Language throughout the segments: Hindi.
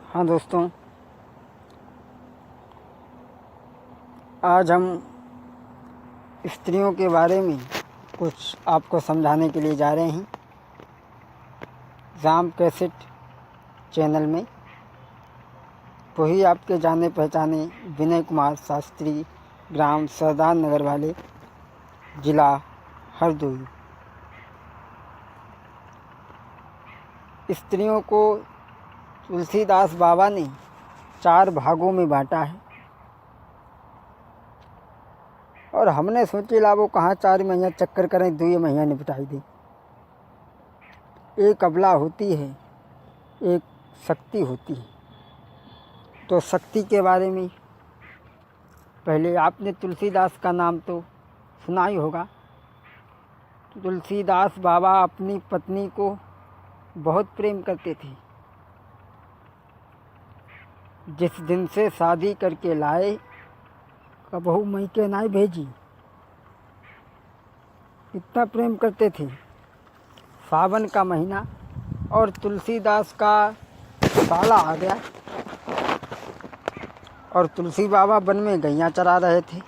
हाँ दोस्तों, आज हम स्त्रियों के बारे में कुछ आपको समझाने के लिए जा रहे हैं राम कैसेट चैनल में। वही आपके जाने पहचाने विनय कुमार शास्त्री, ग्राम सरदार नगर वाले, जिला हरदोई। स्त्रियों को तुलसीदास बाबा ने 4 भागों में बांटा है और हमने सोचे ला वो कहाँ 4 महीना चक्कर करें, 2 महीना निपटाई दें। एक अबला होती है, एक शक्ति होती है। तो शक्ति के बारे में पहले आपने तुलसीदास का नाम तो सुना ही होगा। तुलसीदास बाबा अपनी पत्नी को बहुत प्रेम करते थे। जिस दिन से शादी करके लाए कबहू मई के नाई भेजी, इतना प्रेम करते थे। सावन का महीना और तुलसीदास का साला आ गया और तुलसी बाबा वन में गैया चरा रहे थे।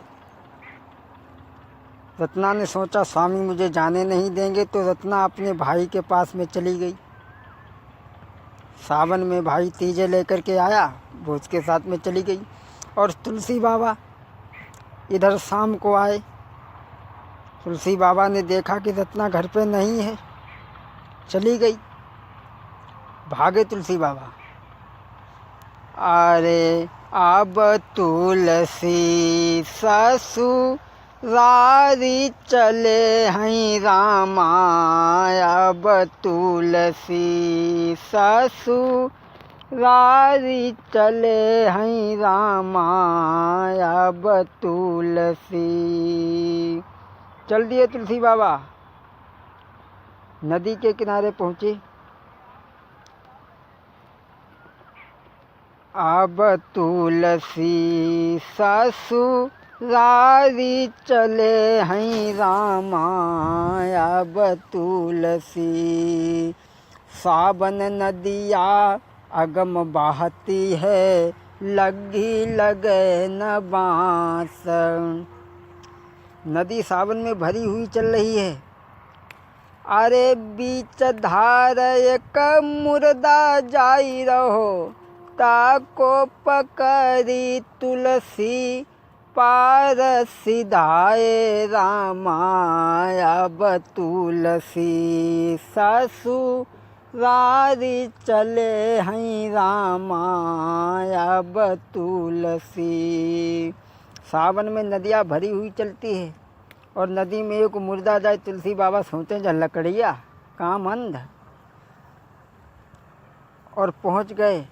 रत्ना ने सोचा स्वामी मुझे जाने नहीं देंगे, तो रत्ना अपने भाई के पास में चली गई। सावन में भाई तीजे लेकर के आया, वो उसके साथ में चली गई। और तुलसी बाबा इधर शाम को आए। तुलसी बाबा ने देखा कि रत्ना घर पे नहीं है, चली गई। भागे तुलसी बाबा, अरे अब तुलसी ससुरारी चले हैं रामा, अब तुलसी ससुरारी चले हैं रामा, अब तुलसी। चल दिए तुलसी बाबा, नदी के किनारे पहुँचे। अब तुलसी ससुरारी चले हैं रामा, अब तुलसी। सावन नदिया अगम बहती है, लगी लगे न बाँस। नदी सावन में भरी हुई चल रही है। अरे बीच धार एक मुर्दा जाई रहो, ताको पकड़ी तुलसी पार सिधाए रामा, अब तुलसी ससुरारी चले हैं रामा, अब तुलसी। सावन में नदियाँ भरी हुई चलती है और नदी में एक मुर्दा जाए। तुलसी बाबा सोचते जा लकड़िया काम अंध, और पहुँच गए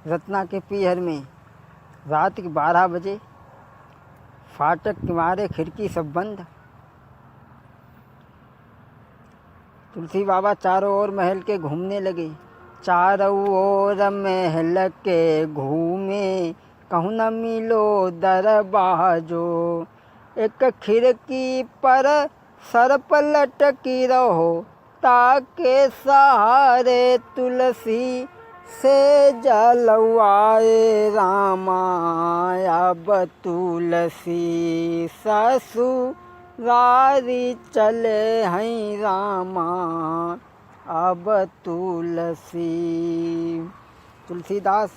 रत्ना के पीहर में। रात के 12 बजे, फाटक किनारे खिड़की सब बंद। तुलसी बाबा चारों ओर महल के घूमने लगे। चारों ओर महल के घूमे, कहूँ न मिलो दरवाजो। एक खिड़की पर सर पलट की रहो, ताके सहारे तुलसी से जलवाए रामा, अब तुलसी ससुरारी चले हैं रामा, अब तुलसी। तुलसीदास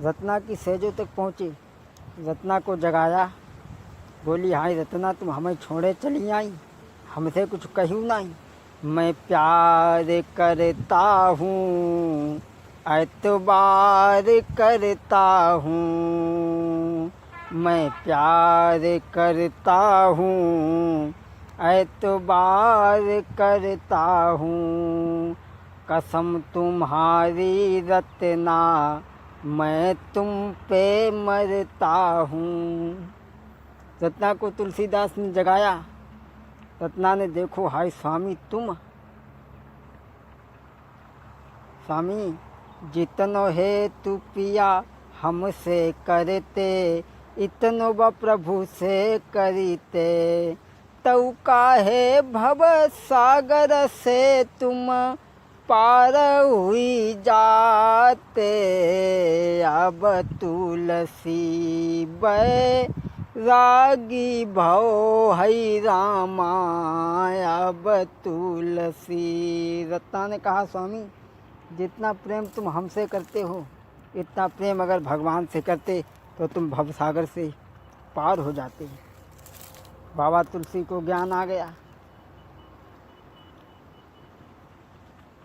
रत्ना की सेजों तक पहुँचे। रत्ना को जगाया, बोली हाय रत्ना तुम हमें छोड़े चली आई, हमसे कुछ कहूँ नहीं। मैं प्यार करता हूँ, एतबार करता हूँ, मैं प्यार करता हूँ, एतबार करता हूँ। कसम तुम्हारी रत्ना, मैं तुम पे मरता हूँ। रत्ना को तुलसीदास ने जगाया। रत्ना ने देखो हाय स्वामी तुम, स्वामी जितनो है तू पिया हमसे करते, इतनो व प्रभु से करीते। तऊ काहे भव सागर से तुम पार हुई जाते, अब तुलसी बैरागी भव है रामा, अब तुलसी। रत्ना ने कहा, स्वामी जितना प्रेम तुम हमसे करते हो, इतना प्रेम अगर भगवान से करते तो तुम भवसागर से पार हो जाते। बाबा तुलसी को ज्ञान आ गया।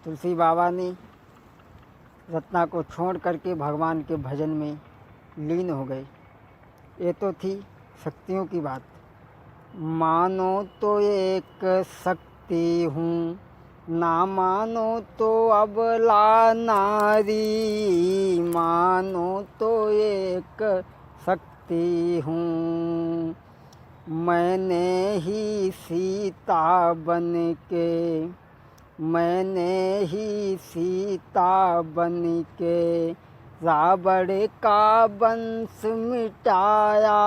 तुलसी बाबा ने रत्ना को छोड़ करके भगवान के भजन में लीन हो गए। ये तो थी शक्तियों की बात। मानो तो एक शक्ति हूँ, ना मानो तो अबला नारी, मानो तो एक शक्ति हूँ। मैंने ही सीता बन के, मैंने ही सीता बन के रावण का वंश मिटाया,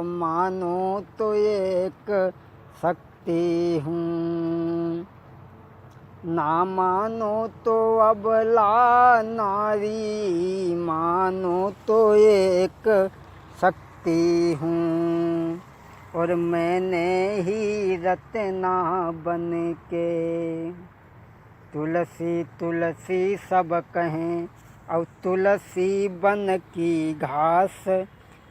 मानो तो एक शक्ति हूँ, ना मानो तो अबला नारी, मानो तो एक शक्ति हूँ। और मैंने ही रत्ना बन के, तुलसी तुलसी सब कहें और तुलसी बन की घास,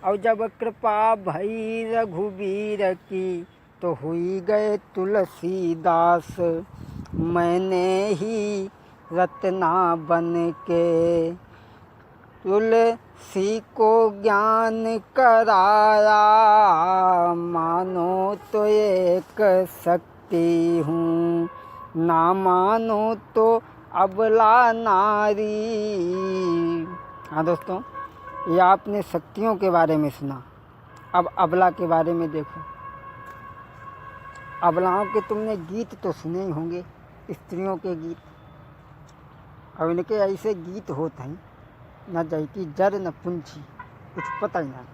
और जब कृपा भई रघुबीर की तो हुई गए तुलसीदास। मैंने ही रत्ना बन के तुलसी को ज्ञान कराया, मानो तो एक शक्ति हूँ, ना मानो तो अबला नारी। हाँ दोस्तों, ये आपने शक्तियों के बारे में सुना। अब अबला के बारे में देखो। अबलाओं के तुमने गीत तो सुने ही होंगे, स्त्रियों के गीत। और इनके ऐसे गीत होते हैं, न जैती जर न पुंछी, कुछ पता ही ना।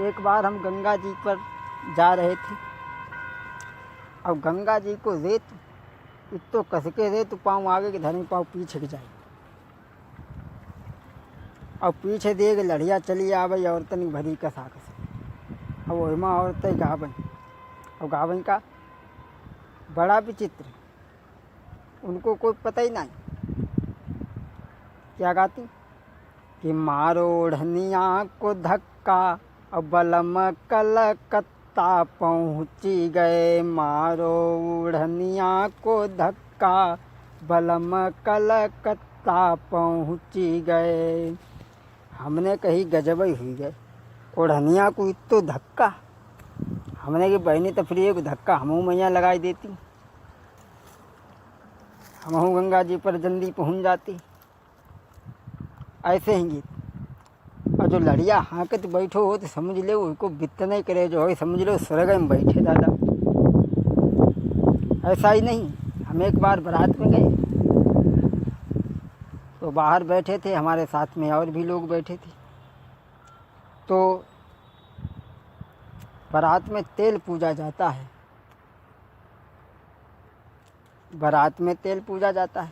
एक बार हम गंगा जी पर जा रहे थे, और गंगा जी को रेत इतो कसके रेत, पाँव आगे के धरे पाँव पीछे के जाए, और पीछे देख लड़िया चली आवे औरतन भरी कसा कस। अब वही माँ औरतें गावन, और गावन का बड़ा विचित्र, उनको कोई पता ही नहीं क्या गाती कि मारो ओढ़निया को धक्का और बलम कलकत्ता पहुँची गए, मारो ओढ़निया को धक्का बलम कलकत्ता पहुँची गए। हमने कही गजब ही हुई गए, ओढ़निया को इतो धक्का। हमने कि बहनी तो फिर एक धक्का हमहू मैया लगाई देती, हमहू गंगा जी पर जल्दी पहुँच जाती। ऐसे ही गीत। और जो लड़िया हाँकत बैठो हो तो समझ ले उसको बित नहीं करे, जो है समझ लो स्वर्ग में बैठे दादा। ऐसा ही नहीं, हम एक बार बारात में गए तो बाहर बैठे थे, हमारे साथ में और भी लोग बैठे थे। तो बारात में तेल पूजा जाता है, बारात में तेल पूजा जाता है।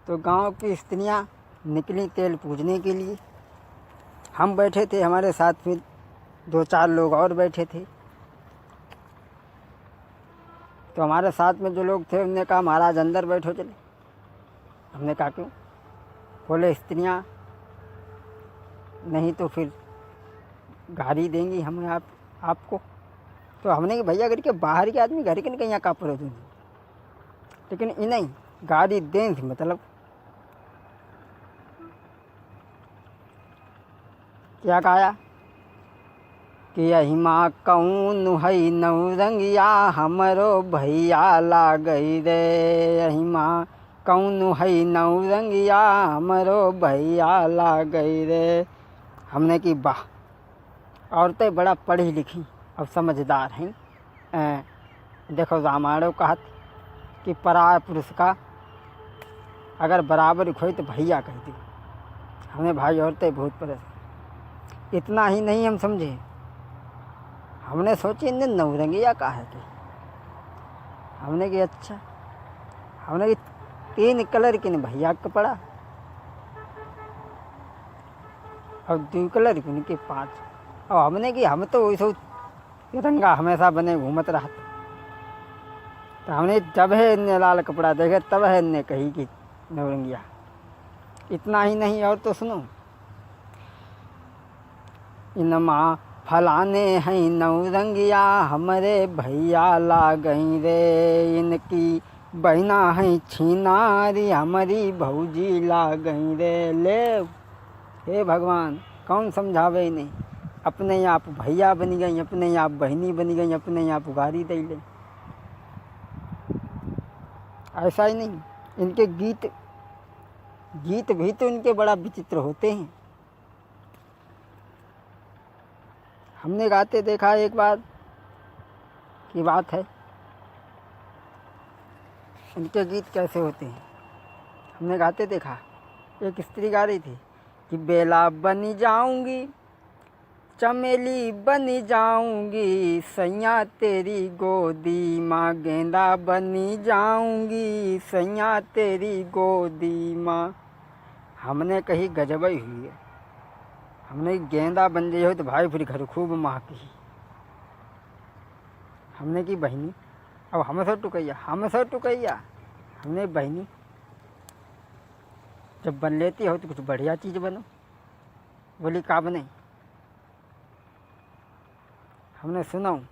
तो गांव की स्त्रियां निकली तेल पूजने के लिए। हम बैठे थे, हमारे साथ में 2-4 लोग और बैठे थे। तो हमारे साथ में जो लोग थे उन्होंने कहा महाराज अंदर बैठो चले। हमने कहा क्यों? बोले स्त्रियां नहीं तो फिर गाली देंगी हमें आपको। तो हमने कि भैया करके बाहर के आदमी घर के नहीं कहीं का परो दूँगी, लेकिन इन्हें गाली दें थी मतलब क्या कहा कि यही माँ कौन है नौरंगिया हमरो भैया ला गई रे, यही माँ कौन है नौरंगिया हमरो भैया ला गई रे। हमने की वाह, औरतें बड़ा पढ़ी लिखी और समझदार हैं। देखो रामायण कहा कि पराय पुरुष का अगर बराबर खोई तो भैया कह दी। हमने भाई औरतें बहुत परेशान। इतना ही नहीं हम समझे, हमने सोची इन्हें नौरंगिया कहा है कि हमने कि अच्छा। हमने कि 3 कलर के भैया का पड़ा और 2 कलर के उनके 5। और हमने कि हम तो वैसे तिरंगा हमेशा बने घूमत रहा। तो हमने जब है इनने लाल कपड़ा देखे तब है इनने कही कि नवरंगिया। इतना ही नहीं और तो सुनो, इनमा फलाने हैं नवरंगिया हमारे भैया ला गई रे, इनकी बहना है छीनारी हमारी भौजी ला गई रे। ले हे भगवान, कौन समझावे इन्हें? अपने आप भैया बन गई, अपने आप बहनी बन गई, अपने आप उगारी दे ले। ऐसा ही नहीं, इनके गीत भी तो इनके बड़ा विचित्र होते हैं। हमने गाते देखा एक बार की बात है, इनके गीत कैसे होते हैं। हमने गाते देखा, एक स्त्री गा रही थी कि बेला बनी जाऊंगी, चमेली बनी जाऊंगी, सैया तेरी गोदी माँ, गेंदा बनी जाऊंगी, सैया तेरी गोदी माँ। हमने कही गजबई हुई है। हमने गेंदा बन जाए हो तो भाई फिर घर खूब महकी। हमने की बहनी, अब हमसे टुकैया। हमने बहनी जब बन लेती हो तो कुछ बढ़िया चीज़ बनो। बोली का बने? हमने सुनाऊँ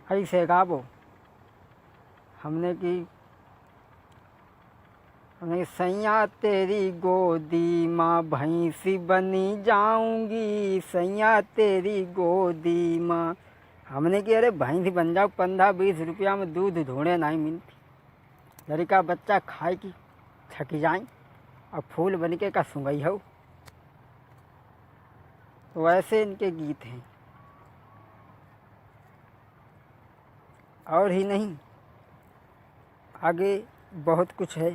ऐसे गाबो। हमने सैया तेरी गोदी माँ, भैंसी बनी जाऊंगी, सैया तेरी गोदी माँ। हमने कि अरे भैंसी बन जाओ, 15-20 रुपया में दूध ढूंढे नहीं मिलती। लड़का बच्चा खाए की छकी जाए और फूल बन के का सुंगई हो। तो वैसे इनके गीत हैं। और ही नहीं, आगे बहुत कुछ है।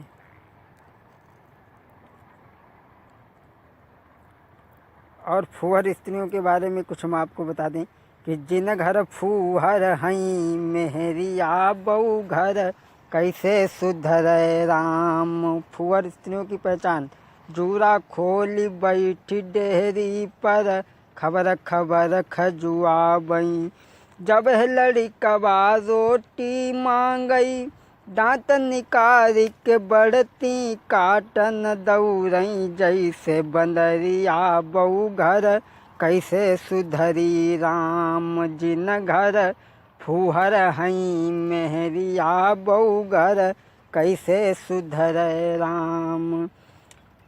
और फूहर स्त्रियों के बारे में कुछ हम आपको बता दें कि जिन घर फूहर हई मेहरिया बहू घर, कैसे सुधर राम। फूहर स्त्रियों की पहचान, जूरा खोली बैठी डेहरी पर, खबर खजुआ बई, जब है लड़कवा रोटी मांगई, दांत निकाल के बढ़ती काटन दौड़ई, जैसे बंदरिया बहू घर, कैसे सुधरी राम। जिन घर फूहर हई मेहरिया बहू घर, कैसे सुधर राम।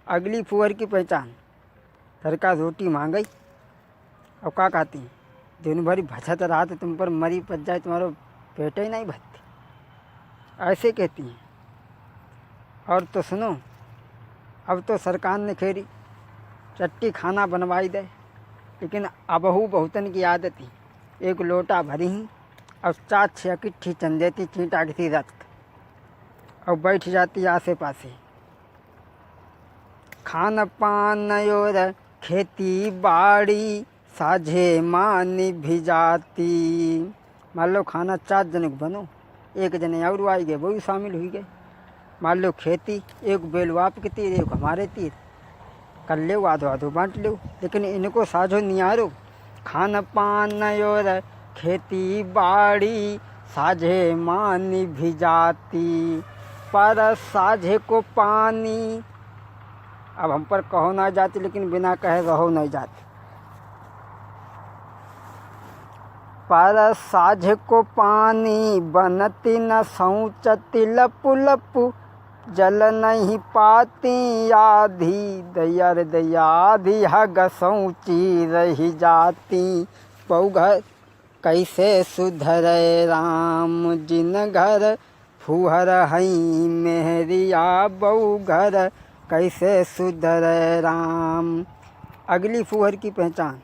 अगली फूहर की पहचान, सरका रोटी मांगई और का कहती, दिन भरी भचत रहा तो तुम पर मरी पच जाए, तुम्हारा पेट ही नहीं भरती, ऐसे कहती हैं। और तो सुनो, अब तो सरकार ने खेरी चट्टी खाना बनवाई दे, लेकिन अबहू बहुतन की आदत ही, एक लोटा भरी ही और 4-6 इकट्ठी चन देती चींटा की रक्त और बैठ जाती आसे पासे। खान पान और खेती बाड़ी साझे मानी भिजाती। मान लो खाना 4 जन को बनो, 1 जने और आई गए, वो भी शामिल हुई गए। मान लो खेती, एक बेलू आपके तीर, एक हमारे तीर, कर ले आधो आधो बांट लो, लेकिन इनको साझो नियारो। खान पान और खेती बाड़ी साझे मानी भिजाती, पर साझे को पानी, अब हम पर कहो ना जाती, लेकिन बिना कहे रहो नहीं जाती। पर साझे को पानी बनती न शौचती, लपु लपु जल नहीं पाती, आधी दया दया आधी हग शौची रही जाती। बहू घर कैसे सुधर राम, जिन घर फूहर हई मेहरिया बहू घर, कैसे सुधर राम। अगली फूहर की पहचान,